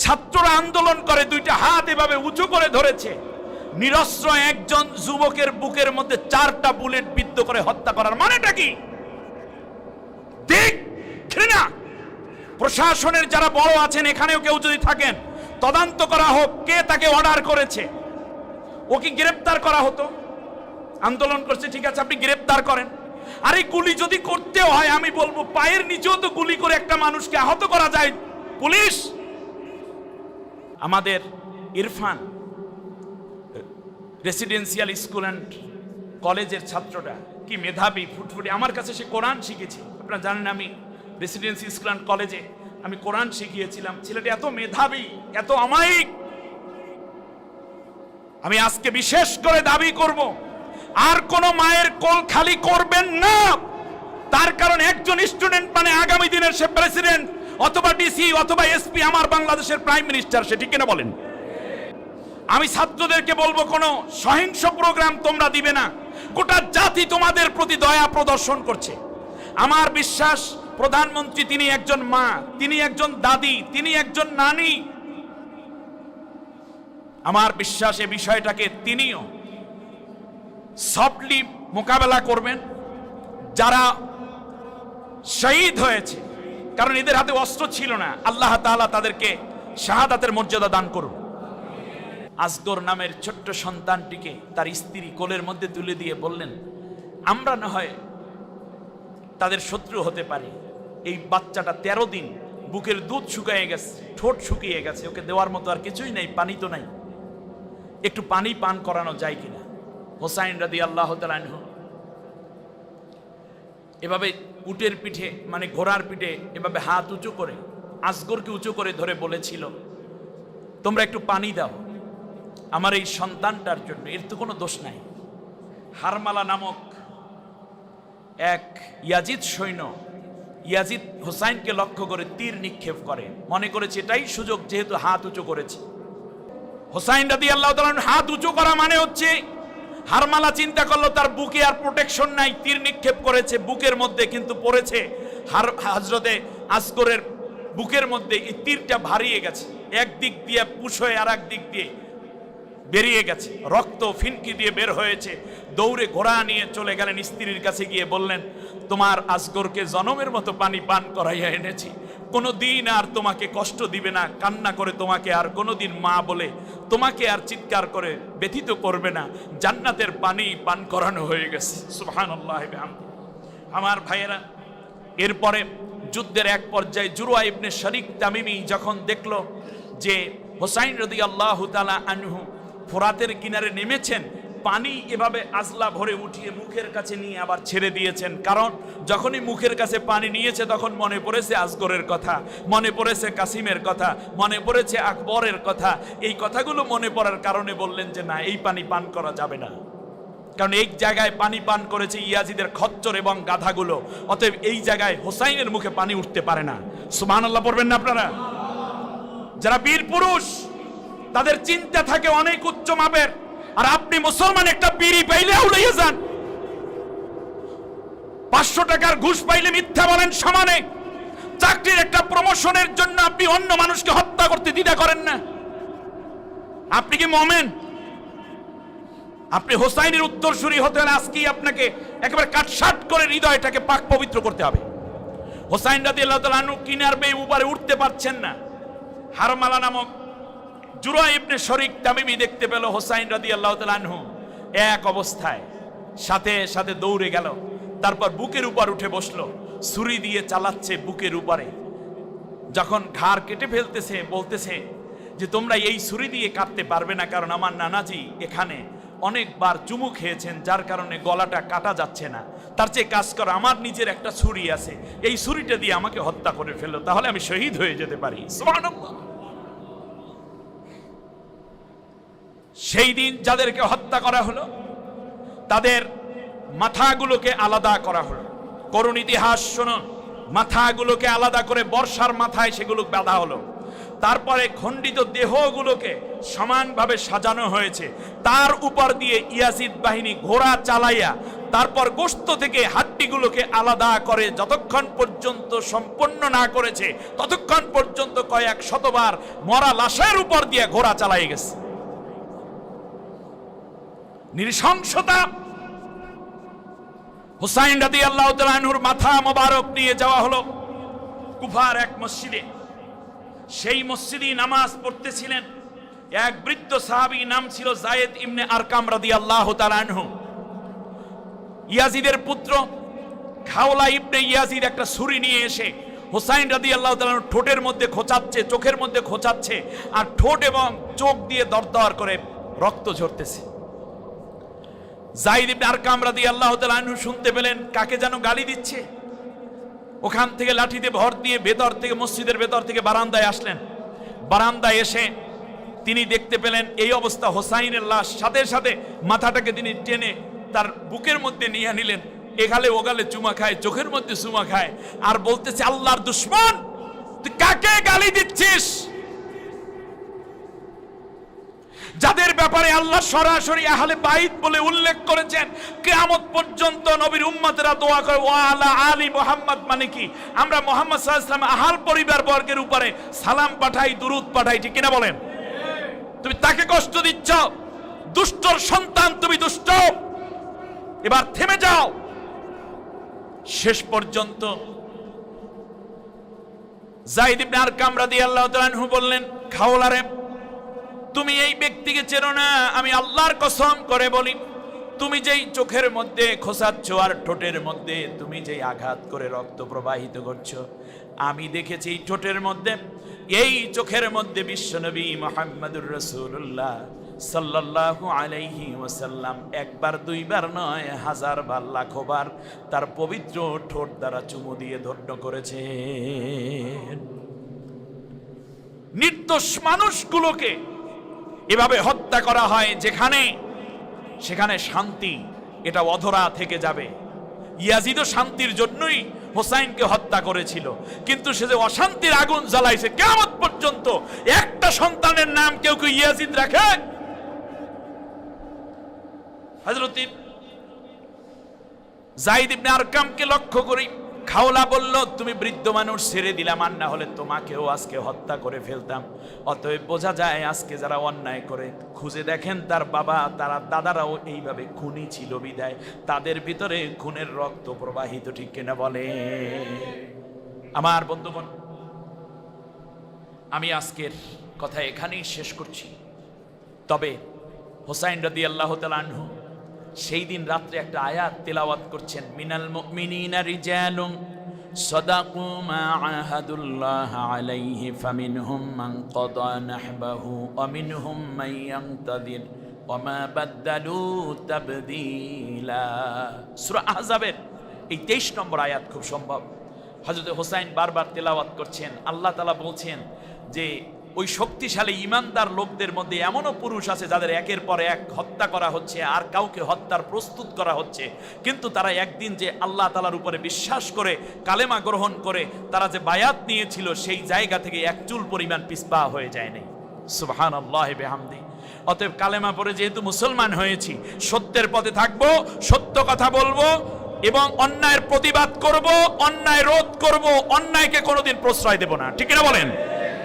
ছাত্ররা আন্দোলন করে, দুইটা হাত এভাবে উঁচু করে ধরেছে। নিরস্ত্র একজন যুবকের বুকের মধ্যে 4টা বুলেট বিদ্ধ করে হত্যা করার মানেটা কি? দেখ, ঘৃণা। প্রশাসনের যারা বড় আছেন, এখানেও কেউ যদি থাকেন, তদন্ত করা হোক কে তাকে অর্ডার করেছে। ওকে গ্রেফতার করা হতো। আন্দোলন করছে, ঠিক আছে, আপনি গ্রেফতার করেন। আরে গুলি যদি করতেও হয়, আমি বলবো পায়ের নিচেও তো গুলি করে একটা মানুষকে আহত করা যায়। পুলিশ, আমাদের ইরফান রেসিডেন্সিয়াল স্কুল অ্যান্ড কলেজের ছাত্রটা কি মেধাবী, ফুটফুটে। আমার কাছে সে কোরআন শিখেছে। আপনারা জানেন আমি রেসিডেন্সি স্কুল অ্যান্ড কলেজে আমি কোরআন শিখিয়েছিলাম। ছেলেটা এত মেধাবী, এত অমায়িক। আমি আজকে বিশেষ করে দাবি করব, আর কোন মায়ের কোল খালি করবেন না। তার কারণ একজন স্টুডেন্ট মানে আগামী দিনের সে প্রেসিডেন্ট অথবা ডিসি অথবা এসপি, আমার বাংলাদেশের প্রাইম মিনিস্টার, সে ঠিক কিনা বলেন? আমি ছাত্রদেরকে বলবো, কোনো সহিংস প্রোগ্রাম তোমরা দিবে না। গোটা জাতি তোমাদের প্রতি দয়া প্রদর্শন করছে। আমার বিশ্বাস প্রধানমন্ত্রী তিনি একজন মা, তিনি একজন দাদি, তিনি একজন নানি। আমার বিশ্বাস এই বিষয়টাকে তিনিও সফটলি মোকাবেলা করবেন। যারা শহীদ হয়েছে, কারণ এদের হাতে অস্ত্র ছিল না, আল্লাহ তাআলা তাদেরকে শাহাদাতের মর্যাদা দান করুন। আসগর নামের ছোট্ট সন্তানটিকে তার স্ত্রী কোলের মধ্যে তুলে দিয়ে বললেন, আমরা না হয় তাদের শত্রু হতে পারি। এই বাচ্চাটা 13 দিন বুকের দুধ শুকিয়ে গেছে, ঠোঁট শুকিয়ে গেছে, ওকে দেওয়ার মতো আর কিছুই নাই, পানি তো নাই, একটু পানি পান করানো যায় কিনা। হোসাইন রাদিয়াল্লাহু তাআলা আনহু এভাবে উটের পিঠে মানে ঘোড়ার পিঠে এভাবে হাত উঁচু করে আসগরকে উঁচু করে ধরে বলেছিল, তোমরা একটু পানি দাও আমার এই সন্তানটার জন্য, এর তো কোনো দোষ নাই। হারমালা নামক এক ইয়াজিদ সৈন্য ইয়াজিদ হোসাইনকে লক্ষ্য করে তীর নিক্ষেপ করে, মনে করেছে এটাই সুযোগ, যেহেতু হাত উঁচু করেছে। হোসাইন রাদিয়াল্লাহু তাআলা হাত উঁচু করা মানে হচ্ছে, হারমালা চিন্তা করলো তার বুকে আর প্রোটেকশন নাই, তীর নিক্ষেপ করেছে বুকের মধ্যে, কিন্তু পড়েছে হযরতে আসগরের বুকের মধ্যে। এই তীরটা ভারিয়ে গেছে, একদিক দিয়ে পুশ হয়ে আর এক দিক দিয়ে বেরিয়ে গেছে, রক্ত ফিনকি দিয়ে বের হয়েছে। দৌড়ে ঘোড়া নিয়ে চলে গেলেন, স্ত্রীর কাছে গিয়ে বললেন, তোমার আসগরকে জনমের মতো পানি পান করাইয়া এনেছি, কোনো দিন আর তোমাকে কষ্ট দিবে না, কান্না করে তোমাকে আর কোনোদিন মা বলে তোমাকে আর চিৎকার করে ব্যথিত করবে না, জান্নাতের পানি পান করানো হয়ে গেছে। সুবহানাল্লাহ। আমার ভাইয়েরা, এরপরে যুদ্ধের এক পর্যায়ে জুরওয়া ইবনে শরীক তামিমি যখন দেখলো যে হোসাইন রাদিয়াল্লাহু তাআলা আনহু ফোরাতের কিনারে নেমেছেন, পানি এভাবে আজলা ভরে উঠিয়ে মুখের কাছে নিয়ে আবার ছেড়ে দিয়েছেন। কারণ যখনই মুখের কাছে পানি নিয়েছে তখন মনে পড়েছে আসগরের কথা, মনে পড়েছে কাসিমের কথা, মনে পড়েছে আকবরের কথা। এই কথাগুলো মনে পড়ার কারণে বললেন যে না, এই পানি পান করা যাবে না, কারণ এই জায়গায় পানি পান করেছে ইয়াজিদের খচ্চর এবং গাধাগুলো, অতএব এই জায়গায় হোসাইনের মুখে পানি উঠতে পারে না। সুবহানাল্লাহ পড়বেন না আপনারা? যারা বীর পুরুষ তাদের চিন্তা থাকে অনেক উচ্চ মাপের, আর আপনি মুসলমান একটা বিড়ি পাইলে উড়িয়ে যান, 500 টাকার ঘুষ পাইলে মিথ্যা বলেন সমানে, চাকরির একটা প্রমোশনের জন্য আপনি অন্য মানুষকে হত্যা করতে দ্বিধা করেন না। আপনি কি মুমিন? আপনি হোসাইনের উত্তরসূরি হতে হলে আজকেই আপনাকে একেবারে কাটসাট করে হৃদয়টাকে পাক পবিত্র করতে হবে। হোসাইন রাদিয়াল্লাহু তাআলা আনহু কিনার বেয়ে উপরে উঠতে পারছেন না। হারমালা নামক জুরওয়া ইবনে শরীক তামিমি দেখতে পেল হোসাইন রাদিয়াল্লাহু তাআলা আনহু এক অবস্থায়, সাথে সাথে দৌড়ে গেল, তারপর বুকের উপর উঠে বসলো, ছুরি দিয়ে চালাচ্ছে বুকের উপরে। যখন ঘাড় কেটে ফেলতেছে বলতেছে যে তোমরা এই ছুরি দিয়ে কাটতে পারবে না, কারণ আমার নানাজি এখানে অনেকবার চুমু খেয়েছেন, যার কারণে গলাটা কাটা যাচ্ছে না। তার চেয়ে কাজ করো, আমার নিজের একটা ছুরি আছে, এই ছুরিটা দিয়ে আমাকে হত্যা করে ফেলো, তাহলে আমি শহীদ হয়ে যেতে পারি। সুবহানাল্লাহ। সেই দিন যাদেরকে হত্যা করা হলো তাদের মাথাগুলোকে আলাদা করা হলো। করুণ ইতিহাস শুনুন, মাথাগুলোকে আলাদা করে বর্ষার মাথায় সেগুলো বাঁধা হলো। তারপরে খণ্ডিত দেহগুলোকে সমানভাবে সাজানো হয়েছে, তার উপর দিয়ে ইয়াজিদ বাহিনী ঘোড়া চালাইয়া তারপর গোশত থেকে হাড্ডিগুলোকে আলাদা করে যতক্ষণ পর্যন্ত সম্পন্ন না করেছে ততক্ষণ পর্যন্ত কয়েক শতবার মরা লাশের উপর দিয়ে ঘোড়া চালাই গেছে। নৃশংসতা। হুসাইন রাদিয়াল্লাহু তাআলা আনহুর মাথা মোবারক নিয়ে যাওয়া হলো কুফার এক মসজিদে। সেই মসজিদেই নামাজ পড়তেছিলেন এক বৃদ্ধ সাহাবী, নাম ছিল যায়েদ ইবনে আরকাম রাদিয়াল্লাহু তাআলা আনহু। ইয়াজিদের পুত্র খাওলা ইবনে ইয়াজিদ একটা ছুরি নিয়ে এসে হুসাইন রাদিয়াল্লাহু তাআলা আনহুর ঠোঁটের মধ্যে খোঁচাচ্ছে, চোখের মধ্যে খোঁচাচ্ছে, আর ঠোঁট এবং চোখ দিয়ে দরদর করে রক্ত ঝরতেছে। যায়েদ ইবনে আরকাম রাদিয়াল্লাহু তাআলা আনহু শুনতে পেলেন কাকে যেন গালি দিচ্ছে। ওখান থেকে লাঠিতে ভর দিয়ে ভেতর থেকে, মসজিদের ভেতর থেকে বারান্দায় আসলেন। বারান্দায় এসে তিনি দেখতে পেলেন এই অবস্থা, হোসাইনের লাশ। সাথে সাথে মাথাটাকে তিনি টেনে তার বুকের মধ্যে নিয়ে নিলেন, এগালে ওগালে চুমা খায়, চোখের মধ্যে চুমা খায়, আর বলতেছে, আল্লাহর দুশমন, তুই কাকে গালি দিচ্ছিস? যাদের ব্যাপারে আল্লাহ সরাসরি আহলে বাইত বলে উল্লেখ করেছেন, কিয়ামত পর্যন্ত নবীর উম্মতেরা দোয়া করে ওয়া আলা আলি মুহাম্মদ, মানে কি আমরা মুহাম্মদ সাল্লাল্লাহু আলাইহি ওয়াসাল্লাম আহল পরিবার বর্গের উপরে সালাম পাঠাই, দুরূদ পাঠাই, ঠিক কিনা বলেন? তুমি তাকে কষ্ট দিচ্ছ, দুষ্টর সন্তান, তুমি দুষ্ট, এবার থেমে যাও। শেষ পর্যন্ত যায়েদ ইবনে আরকাম রাদিয়াল্লাহু তাআলা আনহু বললেন, খাওলারে, তুমি এই ব্যক্তিকে চেনো না, আমি আল্লাহর কসম করে বলি, তুমি যেই চোখের মধ্যে খোঁচাচ্ছ আর ঠোঁটের মধ্যে তুমি যেই আঘাত করে রক্ত প্রবাহিত করছো, আমি দেখেছি এই ঠোঁটের মধ্যে, এই চোখের মধ্যে বিশ্বনবী মুহাম্মদুর রাসূলুল্লাহ সাল্লাল্লাহু আলাইহি ওয়াসাল্লাম একবার দুইবার নয়, হাজার বার লাখো বার তার পবিত্র ঠোঁট দ্বারা চুমু দিয়ে ধন্য করেছে। নির্দোষ মানুষগুলোকে এভাবে হত্যা করা হয়, যেখানে সেখানে শান্তি এটা অধরা থেকে যাবে। ইয়াজিদও শান্তির জন্যই হোসাইনকে হত্যা করেছিল, কিন্তু সে যে অশান্তির আগুন জ্বালাইছে, কিয়ামত পর্যন্ত একটা সন্তানের নাম কেউ কেউ ইয়াজিদ রাখে? হযরত যায়েদ ইবনে আরকামকে লক্ষ্য করি খাওলা বলল, তুমি বৃদ্ধ মানুষ, ছেড়ে দিলাম, আর না হলে তোমাকেও আজকে হত্যা করে ফেলতাম। অতএব বোঝা যায় আজকে যারা অন্যায় করে, খুঁজে দেখেন তার বাবা, তারা দাদারাও এইভাবে খুনি ছিল, বিদায় তাদের ভিতরে খুনের রক্ত প্রবাহিত, ঠিক কিনা বলে? আমার বন্ধুগণ, আমি আজকের কথা এখানেই শেষ করছি। তবে হোসাইন রাদিয়াল্লাহু তাআলা আনহু সেই দিন রাত্রে একটা আয়াত তেলাওয়াত করছেন, মিনাল মুমিনিনা রিজালুন সাদাকু মা আহাদুল্লাহ আলাইহি ফামিনহুম মান কাদা নাহবাহু ওয়া মিনহুম মান ইয়ানতাযির ওয়া মা বাদদালু তাবদীলা। সূরা আহজাবের এই 23 নম্বর আয়াত খুব সম্ভব হযরত হোসাইন বারবার তেলাওয়াত করছেন। আল্লাহ তাআলা বলছেন যে ওই শক্তিশালী ইমানদার লোকদের মধ্যে এমনও পুরুষ আছে যাদের একের পর এক হত্যা করা হচ্ছে, আর কাউকে হত্যার প্রস্তুত করা হচ্ছে, কিন্তু তারা একদিন যে আল্লাহ তাআলার উপরে বিশ্বাস করে কালেমা গ্রহণ করে তারা যে বায়াত নিয়েছিল, সেই জায়গা থেকে এক চুল পরিমাণ পিছপা হয়ে যায় নাই। সুবহানাল্লাহি বিহামদি। অতএব কালেমা পড়ে যেহেতু মুসলমান হয়েছি, সত্যের পথে থাকবো, সত্য কথা বলবো এবং অন্যায়ের প্রতিবাদ করব, অন্যায় রোধ করব, অন্যায়কে কোনোদিন প্রশ্রয় দেব না, ঠিক কিনা বলেন?